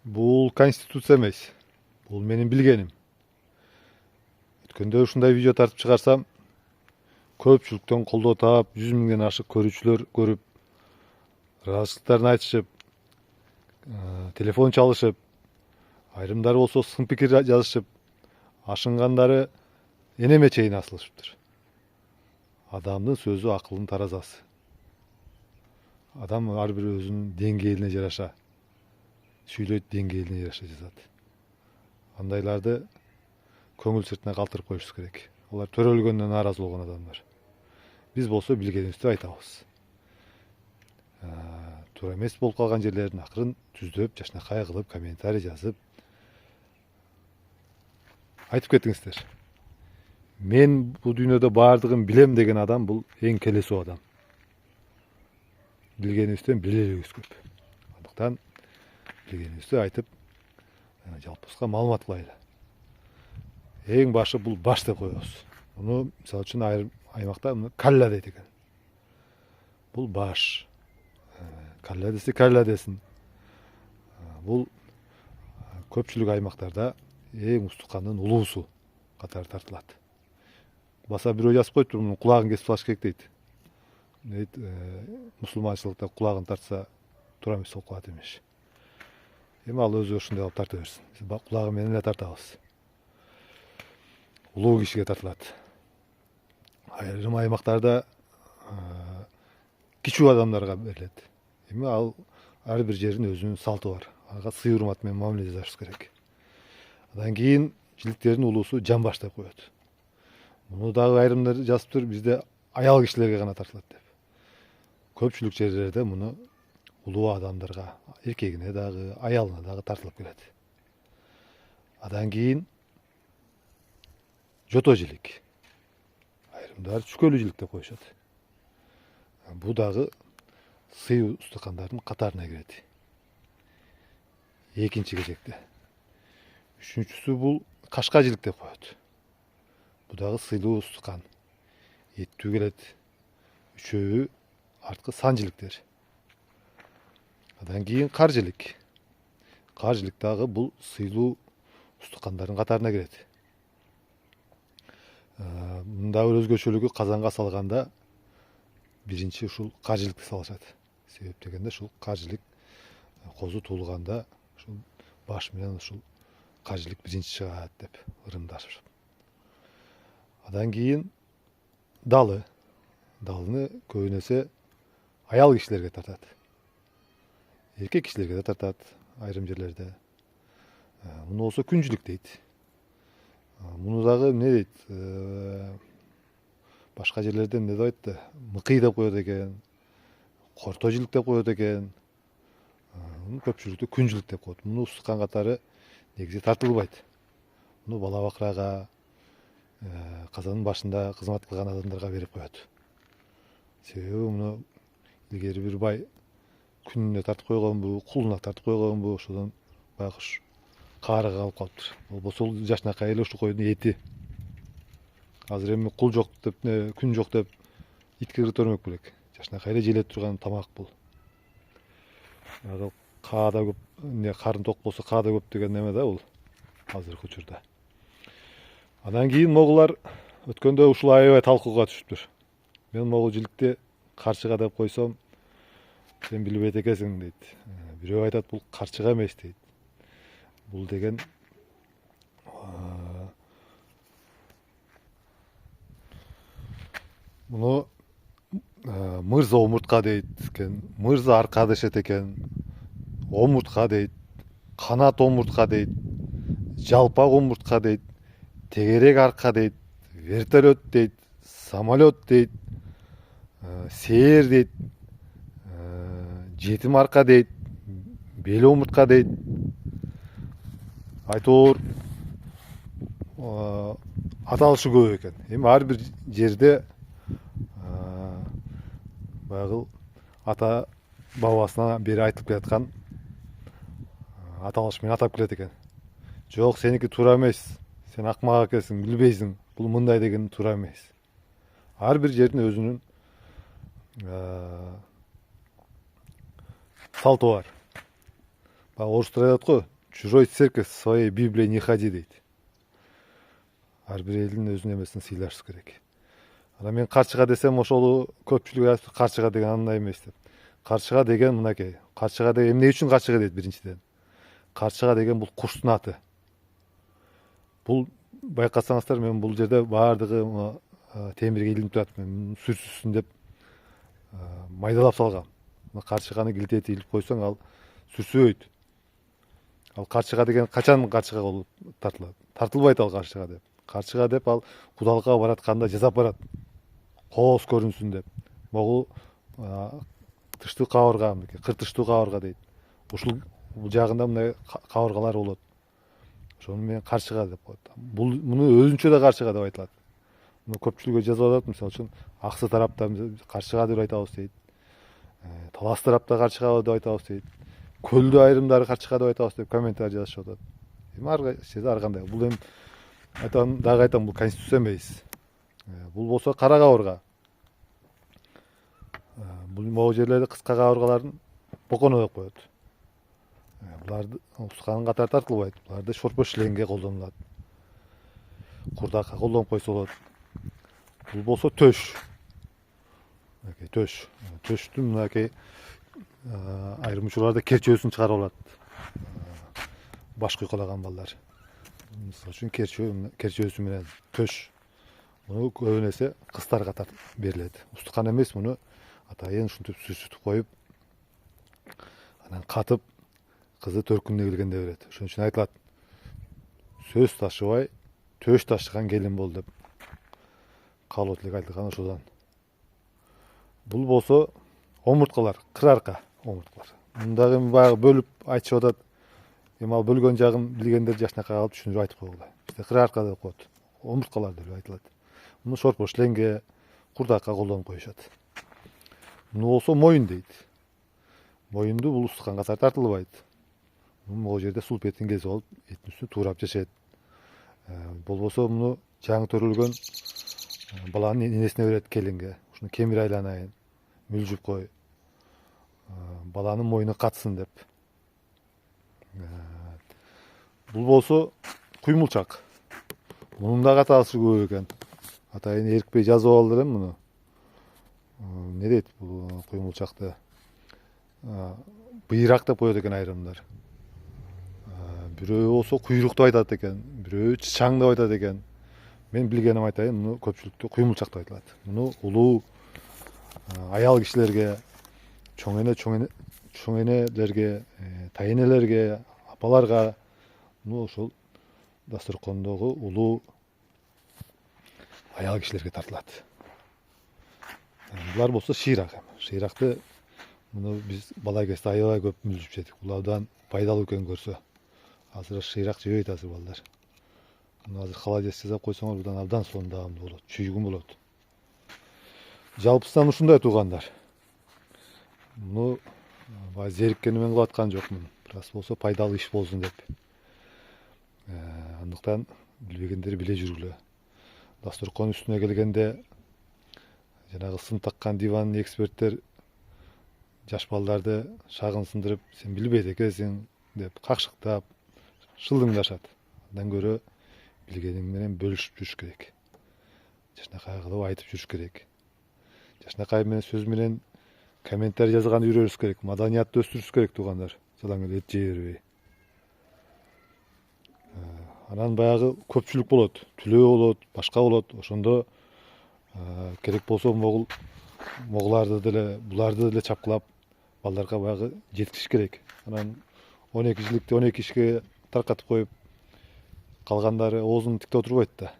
Бул конституция эмес. Бул менин билгеним. Өткөндө ушундай видео тартып чыгарсам, көпчүлүктөн колдоо таап, 100 миңден ашык көрүүчүлөр көрүп, ыраазычылыктарын айтышып, телефон чалышып, айрымдары болсо сын пикир жазышып, ашынгандары энеме чейин асылышыптыр. Адамдын сөзү акылдын таразасы. Адам ар бир өзүнүн деңгээлине жараша сүйлөйт, деңгээлине жараша жазат. Андайларды көңүл сыртына калтырып коюш керек. Алар төрөлгөндөн нааразы болгон адамдар. Биз болсо билгенибизди айтабыз. Туура эмес болуп калган жерлерин акырын түздөп, жашнакай кылып, комментарий жазып айтып кетиңиздер. Мен бул дүйнөдө баардыгын билем деген адам бул эң келесүү адам. Билгенибизден билелигибиз көп. Андыктан билгенибизди айтып, жалпыбызга маалымат кылайлы. Эң башы бул баш деп коебуз. Муну мисалы үчүн айрым аймакта калля дейт экен. Бул баш. Калля десе калля десин. Бул көпчүлүк аймактарда эң устукандын улуусу катары тартылат. Баса бирөө жазып коюптур, мунун кулагын кесип салыш керек дейт. Дейт, мусулманчылыкта кулагын тартса туура эмес болуп калат имиш. Эми ал өзү ушундай кылып тарта берсин. Биз кулагы менен эле тартабыз. Улуу кишиге тартылат. Айрым аймактарда кичүү адамдарга берилет. Эми ал ар бир жердин өзүнүн салты бар. Ага сый урмат менен мамиле жасашыбыз керек. Андан кийин жиликтердин улуусу жамбаш деп коет. Муну дагы айрымдар жазыптыр, бизде аял кишилерге гана тартылат деп. Көпчүлүк жерлерде муну улуу адамдарга, эркегине дагы, аялына дагы тартылып келет. Андан кийин жото жилик. Айрымдар чүкөлүү жилик деп коюшат. Бул дагы сый устукандардын катарына кирет. Экинчи кезекте. Үчүнчүсү бул кашка жилик деп коет. Бул дагы сыйлуу устукан. Эттүү келет. Үчөө арткы сан жиликтер. Андан кийин кар жилик. Кар жилик дагы бул сыйлуу устукандардын катарына кирет. Мында бир өзгөчөлүгү казанга салганда биринчи ушул кар жиликти салышат. Себеп дегенде ушул кар жилик козу туулганда ушул баш менен ушул кар жилик биринчи чыгат деп ырымдар. Андан кийин далы. Далыны көбүн эсе аял кишилерге тартат. Эркек кишилерге да тартат айрым жерлерде. Муну болсо күн жилик дейт. Муну дагы эмне дейт? Башка жерлерде эмне деп айтты? Мыкый деп коет экен. Корто жилик деп коет экен. Муну көпчүлүктө күн жилик деп коет. Муну устукан катары негизи тартылбайт. Муну бала бакырага, казандын башында кызмат кылган адамдарга берип коет. Себеби муну илгери бир бай күнүнө тартып койгонбу, кулуна тартып койгонбу, ошодон байкуш каарыга калып калыптыр. Болбосо жашнакай эле ушул койдун эти. Азыр эми кул жок деп, күн жок деп итке кыртырмак белек. Жашнакай эле желе турган тамак бул. Каада көп, карын ток болсо каада көп деген неме да бул азыркы учурда. Андан кийин могулар өткөндө ушул аябай талкууга түшүптүр. Мен могул жиликти карчыга деп койсом, сен билбейт экенсиң дейт. Бирөө айтат бул карчыга эмес дейт. Бул деген муну мырза омуртка дейт экен, мырза арка дешет экен, омуртка дейт, канат омуртка дейт, жалпак омуртка дейт, тегерек арка дейт, вертолет дейт, самолет дейт, сээр дейт, жетим арка дейт, бел омуртка дейт. Айтор аталышы көп экен. Эми ар бир жерде баягы ата бабасынан бери айтылып келаткан аталыш менен атап келет экен. Жок, сеники туура эмес. Сен акмак экенсиң, билбейсиң. Бул мындай деген туура эмес. Ар бир жердин өзүнүн салты бар. Орустар айтат го, чужой церковь своей Библией не ходи дейді. Әрбір елдің өзіне емесін сыйлашысы керек. Ана мен Қаршыға десем, ошол көпчүлүк Қаршыға деген андай емес деп. Қаршыға деген мынакей. Қаршыға деген эмне үчүн Қаршыға дейт биринчиден? Қаршыға деген бул куштун аты. Бул байкасаңыздар, мен бул жерде баардыгы темирге илинип турат. Мен сүрсүзсүн деп майдалап салгам. Қаршығаны килтети илип койсоң, ал сүрсөбөйт. Ал Қаршыға деген качан Қаршыға болуп тартылат? Тартылбайт ал Қаршыға деп. Қаршыға деп ал кудалыкка баратканда жасап барат. Кооз көрүнсүн деп. Могул тыштуу кабырга, кыртыштуу кабырга дейт. Ушул жагында мындай кабыргалар болот. Ошону мен Қаршыға деп коет. Муну өзүнчө да Қаршыға деп айтылат. Муну көпчүлүгү жазып атат, мисалы үчүн Аксы тарапта Қаршыға деп айтабыз дейт. Талас тарапта Қаршыға деп айтабыз дейт. Көлдү айрымдары Қаршыға деп айтабыз деп комментарий жазышып атат. Ар кандай. Бул эми дагы айтам, бул конституция эмес. Бул болсо кара кабырга. Бул могу жерлерде кыска кабыргаларын боконо деп коет. Буларды усканын катары тартылбайт. Буларды шорпо шленге колдонулат. Курдакка колдонуп койсо болот. Бул болсо төш. Төш. Төштүн мынакей айрым учурларда керчөөсүн чыгарып алат. Баш куйкалаган балдар. Мисалы үчүн керчөөсү менен төш. Муну көбүн эсе кыздарга берилет. Устукан эмес, муну атайын ушинтип сүрсүтүп коюп, анан катып, кызы төркүнүнө келгенде берет. Ошон үчүн айтылат: сөз ташыбай, төш ташыган келин бол деп. Калып элек айтылган ошодон. Бул болсо омурткалар, кыр арка омурткалар. Мындагы баягы бөлүп айтышып атат. Эми ал бөлгөн жагын билгендер жакшынакай калып түшүндүрүп айтып койгула. Бизде кыр арка деп коет. Омурткалар деп айтылат. Муну шорпо шленге, курдакка колдонуп коюшат. Муну болсо моюн дейт. Моюнду бул устукан катары тартылбайт. Могу жерде сулп этин кесип алып, эттин үстүнө туурап жашайт. Болбосо муну жаңы төрөлгөн баланын энесине берет, келинге. Ушуну кемир айланайын, мүлжүп кой. Баланын мойну катсын деп. Бул болсо куймулчак. Мунун да катасы көп экен. Атайын Эрикбей жазып алды элем муну. Не дейт бул куймулчакты? Быйрак деп коет экен айрымдар. Бирөө болсо куйрук деп айтат экен, бирөө чычаң деп айтат экен. Мен билгеним айтайын, муну көпчүлүктө куймулчак деп айтылат. Муну улуу аял кишилерге, чоң энелерге, тайенелерге, апаларга, муну ошол дасторкондогу улуу аял кишилерге тартылат. Булар болсо шыйрак. Шыйракты муну биз бала кезде аябай көп мүлжүп жедик. Бул абдан пайдалуу экенин көрсө. Азыр шыйрак жебейт азыр балдар. Муну азыр холодец жасап койсоңор, будан абдан сондаамдуу болот, чүйгүн болот. Жалпысынан ушундай туугандар. Муну бай зериккени мен кылып аткан жокмун. Бирок болсо пайдалуу иш болсун деп. Андыктан билбегендер биле жүргүлө. Дасторкон үстүнө келгенде жанагы сын таккан диван эксперттер жаш балдарды шагын сындырып, сен билбейт экенсиң деп какшыктап, шылдыңдашат. Андан көрө билгениң менен бөлүшүп жүрүш керек. Жашынакай кылып айтып жүрүш керек. Жашынакай менен сөз менен комментарий жазганды үйрөнүш керек. Маданиятты өстүрүш керек туугандар. Жалаң эле эт жей бербей. Анан баягы көпчүлүк болот, түлөө болот, башка болот. Ошондо керек болсо могуларды деле, буларды деле чапкылап балдарга баягы жеткизиш керек. Анан 12-жиликти 12 кишиге таркатып коюп, калгандары оозун тиктеп отурбайт да.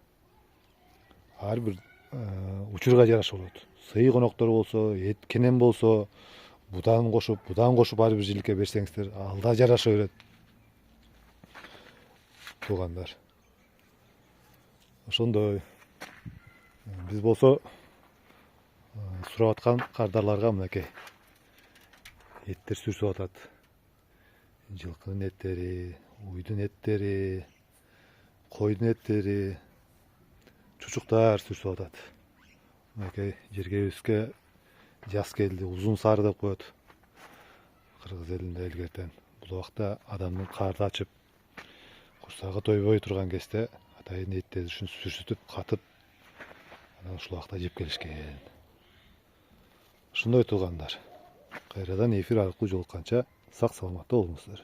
Ар бир учурга жараша болот. Сый коноктор болсо, эт кенен болсо, будан кошуп ар бир жиликке берсеңиздер, ал да жараша берет. Туугандар. Ошондой. Биз болсо сурап аткан кардарларга мынакей эттер сүрсүп атат. Жылкынын эттери, уйдун эттери, койдун эттери, чучуктар сүрсүп атат. Мынакей жергебизге жаз келди, узун сары деп коет. Кыргыз элинде илгертен. Бул убакта адамдын карны ачып, курсагы тойбой турган кезде атайын эйттеришин сүрсүтүп катып анан ушул убакта жеп келишкен. Ошондой туугандар, кайрадан эфир аркылуу жолукканча сак саламатта болуңуздар.